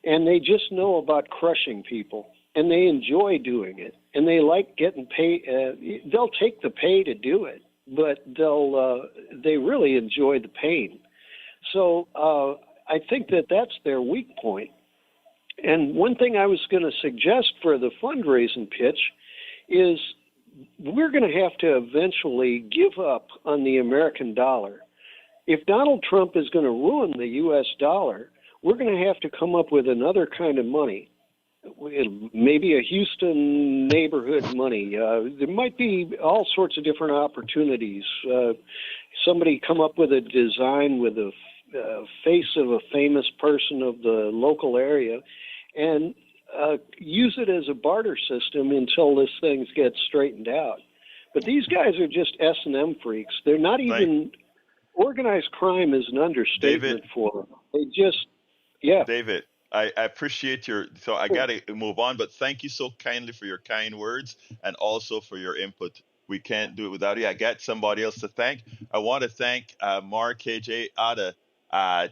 and they just know about crushing people, and they enjoy doing it, and they like getting paid. They'll take the pay to do it, but they really enjoy the pain. So I think that's their weak point. And one thing I was going to suggest for the fundraising pitch is we're going to have to eventually give up on the American dollar. If Donald Trump is going to ruin the U.S. dollar, we're going to have to come up with another kind of money. Maybe a Houston neighborhood money. There might be all sorts of different opportunities. Somebody come up with a design with a face of a famous person of the local area and use it as a barter system until this thing gets straightened out. But these guys are just S&M freaks. They're not even organized crime is an understatement for them. They just, yeah. David, I appreciate so I got to move on, but thank you so kindly for your kind words and also for your input. We can't do it without you. I got somebody else to thank. I want to thank Mark KJ out of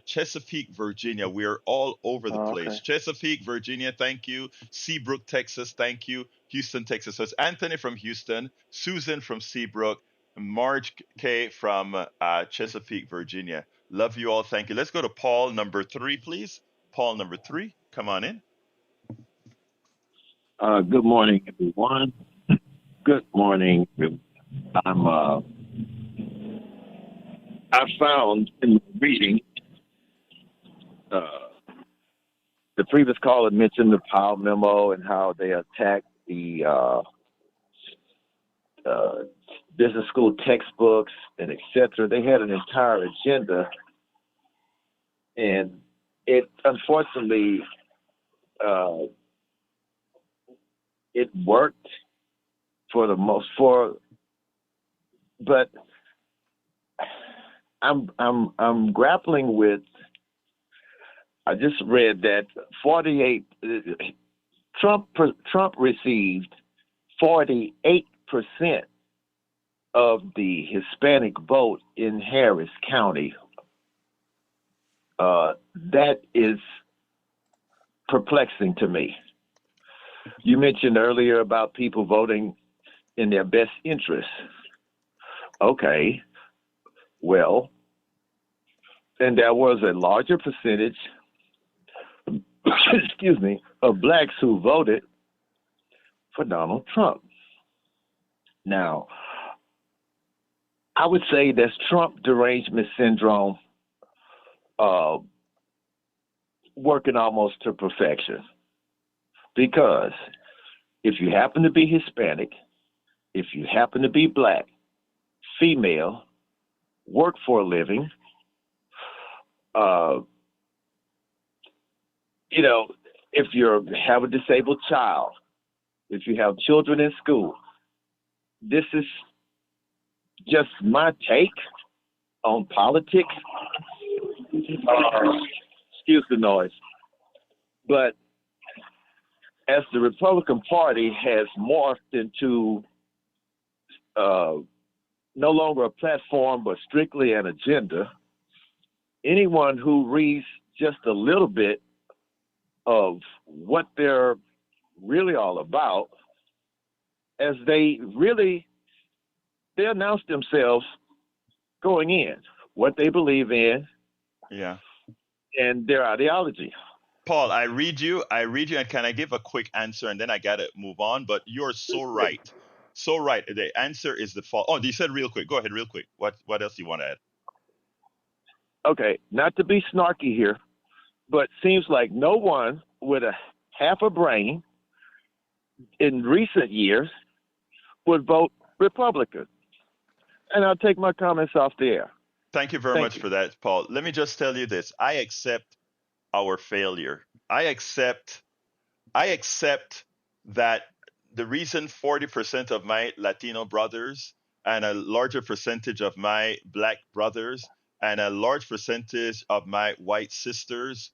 Chesapeake, Virginia. We're all over the place. Okay. Chesapeake, Virginia, thank you. Seabrook, Texas, thank you. Houston, Texas. So it's Anthony from Houston, Susan from Seabrook, Marge K from Chesapeake, Virginia. Love you all. Thank you. Let's go to Paul number 3, please. Paul number 3, come on in. Good morning, everyone. Good morning. I found in reading the previous caller mentioned the Powell memo and how they attacked the business school textbooks and etc. They had an entire agenda, and it unfortunately it worked for the most but I'm grappling with. I just read that Trump received 48% of the Hispanic vote in Harris County. That is perplexing to me. You mentioned earlier about people voting in their best interest. Okay, well, and there was a larger percentage, excuse me, of blacks who voted for Donald Trump. Now, I would say that's Trump derangement syndrome working almost to perfection. Because if you happen to be Hispanic, if you happen to be black, female, work for a living, if you have a disabled child, if you have children in school, this is just my take on politics. Excuse the noise. But as the Republican Party has morphed into no longer a platform, but strictly an agenda, anyone who reads just a little bit of what they're really all about, as they announce themselves going in, what they believe in, and their ideology. Paul, I read you, and can I give a quick answer, and then I gotta move on? But you're so right, so right. The answer is the fall. Oh, you said real quick. Go ahead, real quick. What else do you want to add? Okay, not to be snarky here, but seems like no one with a half a brain in recent years would vote Republican. And I'll take my comments off the air. Thank you very much for that, Paul. Let me just tell you this. I accept our failure. I accept that the reason 40% of my Latino brothers and a larger percentage of my black brothers and a large percentage of my white sisters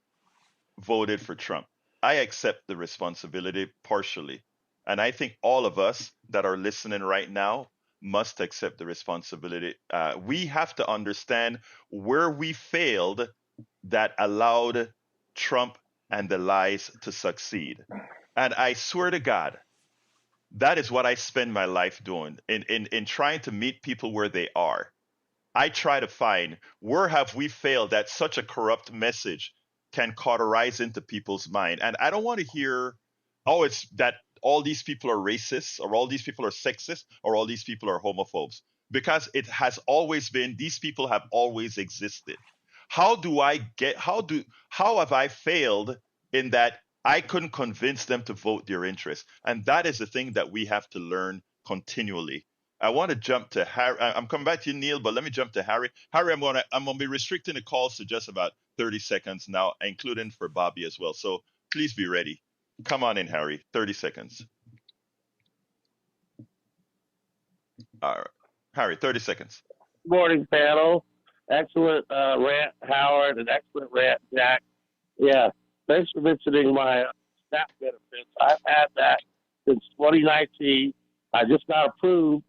voted for Trump. I accept the responsibility partially. And I think all of us that are listening right now must accept the responsibility. We have to understand where we failed that allowed Trump and the lies to succeed. And I swear to God, That is what I spend my life doing in trying to meet people where they are. I try to find where have we failed that such a corrupt message can cauterize into people's mind. And I don't want to hear, oh, it's that all these people are racist or all these people are sexist or all these people are homophobes. Because it has always been, these people have always existed. How have I failed in that I couldn't convince them to vote their interest? And that is the thing that we have to learn continually. I want to jump to Harry. I'm coming back to you, Neil, but let me jump to Harry. Harry, I'm gonna be restricting the calls to just about 30 seconds now, including for Bobby as well. So please be ready. Come on in, Harry. 30 seconds. All right. Harry, 30 seconds. Morning, panel. Excellent rant, Howard, and excellent rant, Jack. Yeah, thanks for mentioning my SNAP benefits. I've had that since 2019. I just got approved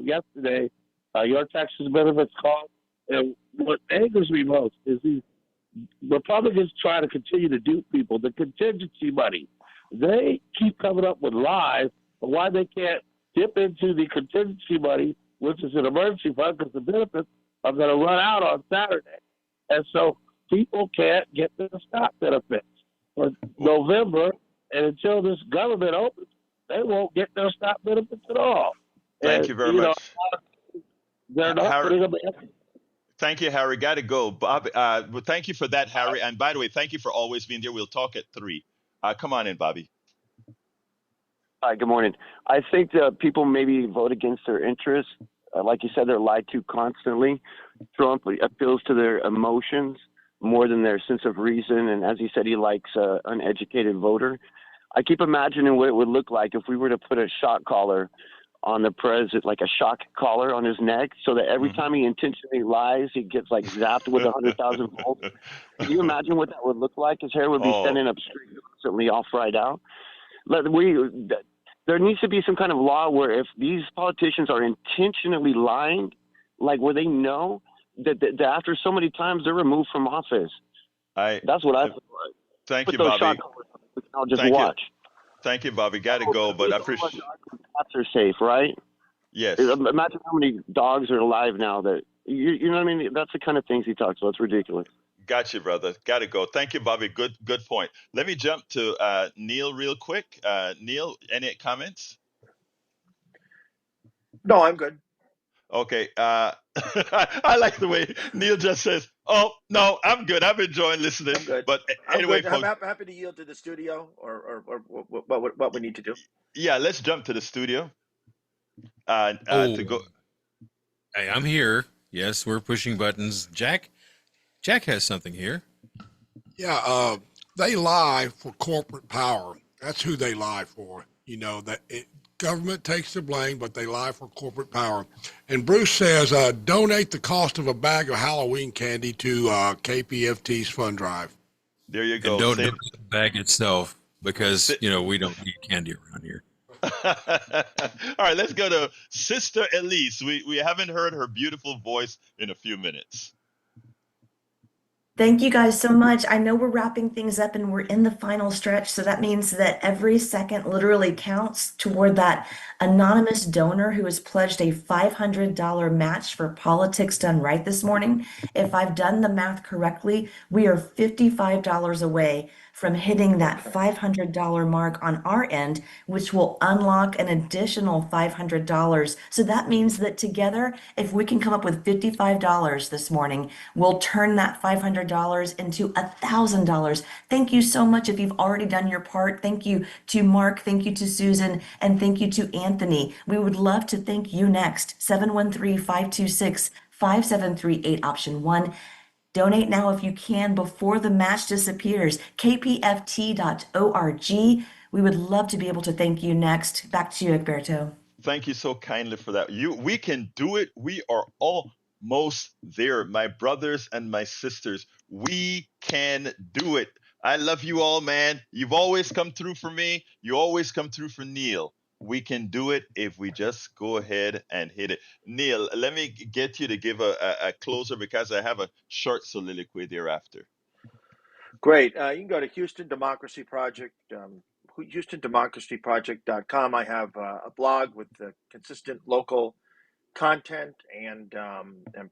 yesterday. Your Texas benefits cost. And what angers me most is these Republicans try to continue to dupe people. The contingency money, they keep coming up with lies on why they can't dip into the contingency money, which is an emergency fund, because the benefits are going to run out on Saturday. And so people can't get their stock benefits for November, and until this government opens, they won't get their stock benefits at all. Thank And, you very much. they're not Harry, putting them in. thank you, Harry. Got to go. Bob, well, thank you for that, Harry. And by the way, thank you for always being there. We'll talk at 3. Come on in, Bobby. Hi, good morning. I think that people maybe vote against their interests. Like you said, they're lied to constantly. Trump appeals to their emotions more than their sense of reason. And as he said, he likes an uneducated voter. I keep imagining what it would look like if we were to put a shock collar on the president, like a shock collar on his neck, so that every time he intentionally lies, he gets like zapped with 100,000 volts. Can you imagine what that would look like? His hair would be standing up straight, constantly all fried out. There needs to be some kind of law where if these politicians are intentionally lying, like where they know that after so many times they're removed from office. That's what I feel like. Thank Put you, those Bobby. I'll just watch. Thank you, Bobby. Got to go, but I appreciate. Cats are safe, right? Yes. Imagine how many dogs are alive now. That you know what I mean? That's the kind of things he talks about. It's ridiculous. Got you, brother. Got to go. Thank you, Bobby. Good point. Let me jump to Neil real quick. Neil, any comments? No, I'm good. Okay. I like the way Neil just says, "Oh no, I'm good. I'm enjoying listening." I'm good. But I'm anyway, good. folks, I'm happy to yield to the studio or what we need to do. yeah, let's jump to the studio. To go. Hey, I'm here. Yes, we're pushing buttons. Jack has something here. Yeah, they lie for corporate power. That's who they lie for. You know government takes the blame, but they lie for corporate power. And Bruce says, donate the cost of a bag of Halloween candy to KPFT's fund drive. There you go. And don't donate the bag itself because we don't need candy around here. All right, let's go to Sister Elise. We haven't heard her beautiful voice in a few minutes. Thank you guys so much. I know we're wrapping things up and we're in the final stretch, so that means that every second literally counts toward that anonymous donor who has pledged a $500 match for Politics Done Right this morning. If I've done the math correctly, we are $55 away from hitting that $500 mark on our end, which will unlock an additional $500. So that means that together, if we can come up with $55 this morning, we'll turn that $500 into $1,000. Thank you so much if you've already done your part. Thank you to Mark, thank you to Susan, and thank you to Anthony. We would love to thank you next. 713-526-5738, option 1. Donate now if you can before the match disappears. kpft.org. We would love to be able to thank you next. Back to you, Egberto. Thank you so kindly for that. We can do it. We are almost there, my brothers and my sisters. We can do it. I love you all, man. You've always come through for me. You always come through for Neil. We can do it if we just go ahead and hit it. Neil, let me get you to give a closer because I have a short soliloquy thereafter. Great. You can go to Houston Democracy Project. HoustonDemocracyProject.com. I have a blog with consistent local content, and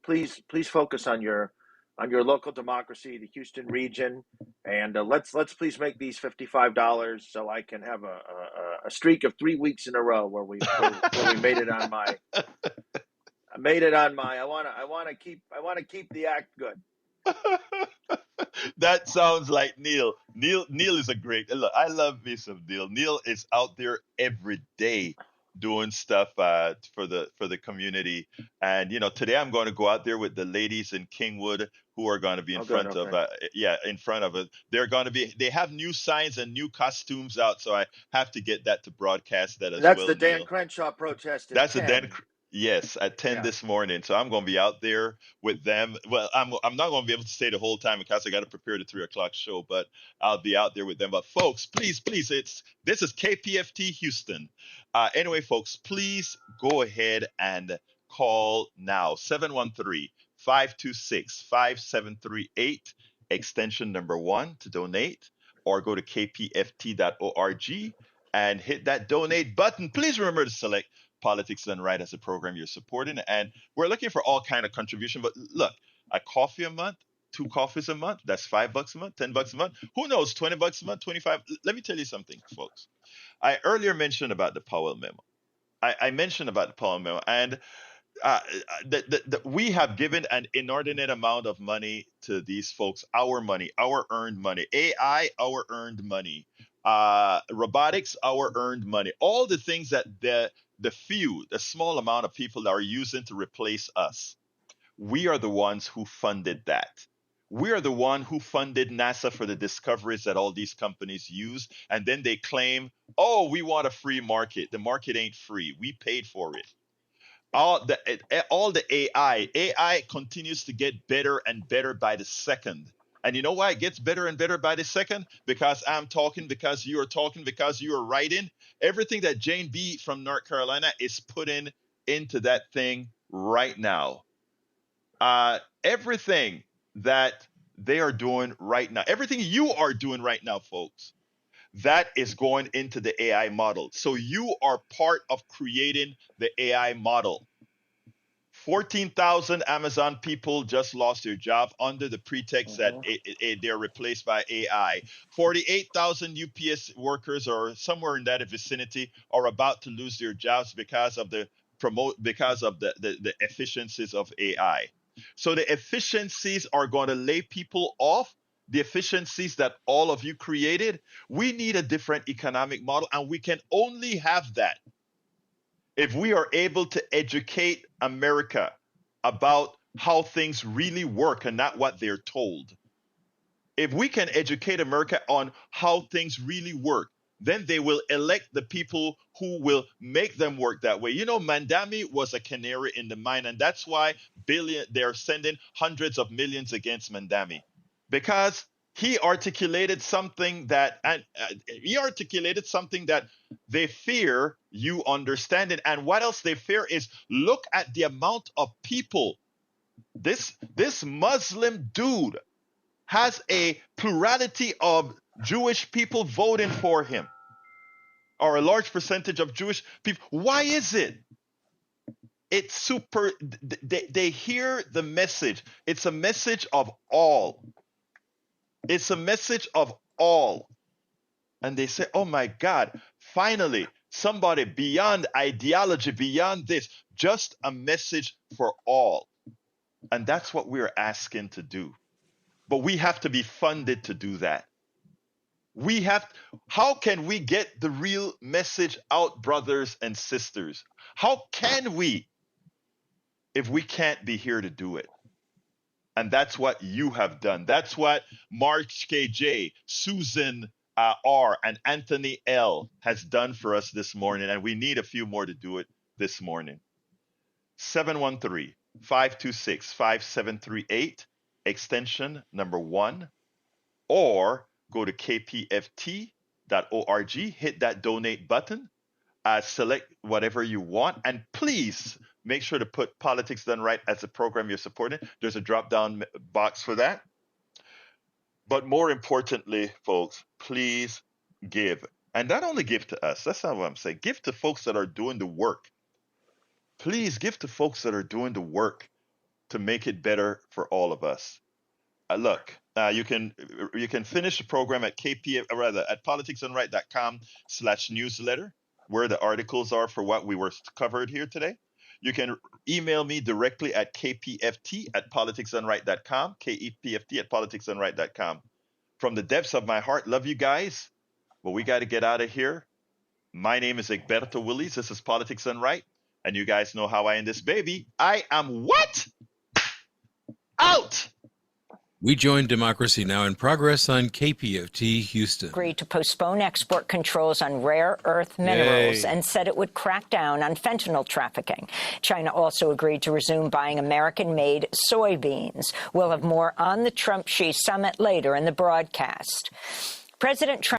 please focus on your local democracy, the Houston region, and let's please make these $55 so I can have a streak of 3 weeks in a row where we made it on my. I made it on my. I want to keep the act good. That sounds like Neil. Neil is a great. Look, I love me some Neil. Neil is out there every day doing stuff for the community. And today I'm going to go out there with the ladies in Kingwood who are going to be in Oh, good. front of Okay. in front of it. They're going to be. They have new signs and new costumes out, so I have to get that to broadcast that And as that's well, the Dan Neil. Crenshaw protest at That's a Den. 10. Yes, at 10 Yeah. this morning. So I'm going to be out there with them. Well, I'm not going to be able to stay the whole time because I got to prepare the 3 o'clock show, but I'll be out there with them. But folks, please, this is KPFT Houston. Anyway, folks, please go ahead and call now 713-526-5738 extension number 1 to donate, or go to kpft.org and hit that donate button. Please remember to select Politics Done Right as a program you're supporting. And we're looking for all kind of contribution. But look, a coffee a month, 2 coffees a month, that's $5 a month, $10 a month. Who knows, $20 a month, 25. Let me tell you something, folks. I earlier mentioned about the Powell memo. I mentioned about the Powell memo, and we have given an inordinate amount of money to these folks, our earned money, AI, our earned money, robotics, our earned money, all the things that the small amount of people that are using to replace us. We are the ones who funded that. We are the one who funded NASA for the discoveries that all these companies use, and then they claim, "Oh, we want a free market." The market ain't free. We paid for it. All the AI continues to get better and better by the second. And you know why it gets better and better by the second? Because I'm talking, because you are talking, because you are writing. Everything that Jane B from North Carolina is putting into that thing right now. Everything that they are doing right now, everything you are doing right now, folks, that is going into the AI model. So you are part of creating the AI model. 14,000 Amazon people just lost their job under the pretext that they're replaced by AI. 48,000 UPS workers, or somewhere in that vicinity, are about to lose their jobs because of the efficiencies of AI. So the efficiencies are going to lay people off. The efficiencies that all of you created. We need a different economic model, and we can only have that if we are able to educate America about how things really work and not what they're told. If we can educate America on how things really work, then they will elect the people who will make them work that way. Mandami was a canary in the mine, and that's why they're sending hundreds of millions against Mandami, because he articulated something that they fear you understand it. And what else they fear is, look at the amount of people. This Muslim dude has a plurality of Jewish people voting for him, or a large percentage of Jewish people. Why is it? It's super. They hear the message. It's a message of all. It's a message of all. And they say, "Oh my God, finally, somebody beyond ideology, beyond this, just a message for all." And that's what we're asking to do. But we have to be funded to do that. How can we get the real message out, brothers and sisters? How can we, if we can't be here to do it? And that's what you have done. That's what Mark KJ, Susan R, and Anthony L has done for us this morning. And we need a few more to do it this morning. 713-526-5738, extension number 1, or go to kpft.org, hit that donate button, select whatever you want, and please make sure to put Politics Done Right as a program you're supporting. There's a drop down box for that. But more importantly, folks, please give. And not only give to us, that's not what I'm saying. Give to folks that are doing the work. Please give to folks that are doing the work to make it better for all of us. Look, you can finish the program at at politicsandright.com/newsletter, where the articles are for what we were covered here today. You can email me directly at kpft@politicsandright.com, kpft@politicsandright.com. From the depths of my heart, love you guys, but we got to get out of here. My name is Egberto Willies. This is Politics Done Right, and you guys know how I end this baby. I am what? Out! We join Democracy Now! In progress on KPFT Houston. Agreed to postpone export controls on rare earth minerals and said it would crack down on fentanyl trafficking. China also agreed to resume buying American-made soybeans. We'll have more on the Trump-Xi summit later in the broadcast. President Trump